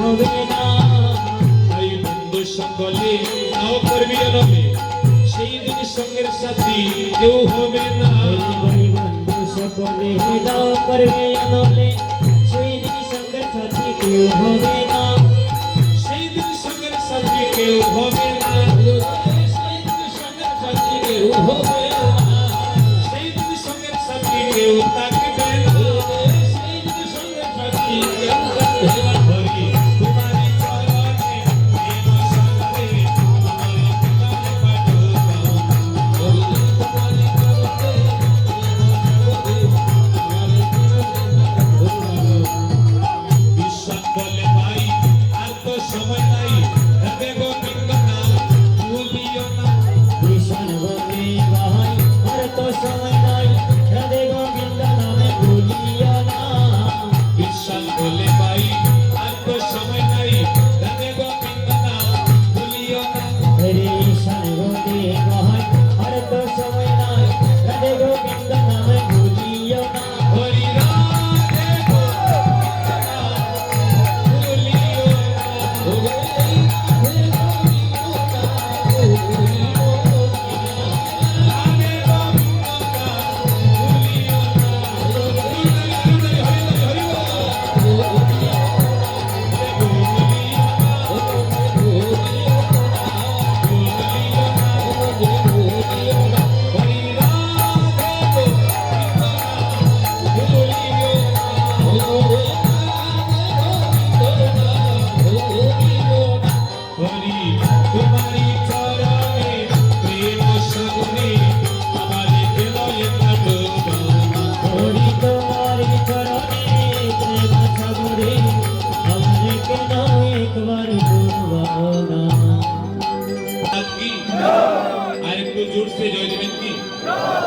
হবে না। ভাই বন্ধু সকলে নাও করবি রবে, সেই দিন সঙ্গের সাথী কেউ হবে না। ভাই বন্ধু সকলে দাও করবে নলে, সেই দিন সঙ্গের সাথী কেউ হবে না। সেই দিন সঙ্গের সাথী কেউ হবে না। সেই দিন সঙ্গের সাথী কেউ হবে না। সেই দিন সঙ্গের সাথী কেউ থাকবে না। সেই দিন সঙ্গের সাথী কেউ থাকবে না। হরি তোমারি চরণে প্রেম সাগরে আমার জীবন পাঠক। হরি তোমারি চরণে বিশ্বাস বলে ভাই আর তো সময় নাই, রাধে গোবিন্দ নাম ভুলিও না। ভীষণ বলে ভাই আর তো সময় নাই, রাধে গোবিন্দ নামে ভুলিও না। বিশ্বাস বলে ভাই আর তো সময় নাই, রাধে গোবিন্দ নাম ভুলিও না। হরে ঈশান বলে ভাই আর তো সময় নাই, রাধে গোবিন্দ নামে ভুলিও না। হরি রাধে গোবিন্দ নাম ভুলিও না। হরি রাধে গোবিন্দ নাম ভুলিও না। রাধে গোবিন্দ নাম ভুলিও না। হরি হরি হরি তোমারি চরণে প্রেম সাগরে আমার হৃদয়ে পাঠক। হরি তোমার চরণে প্রেম সাগরে আমার কেন একবার ডুবাও না। আর একটু জোর से জয় দেবেন কি?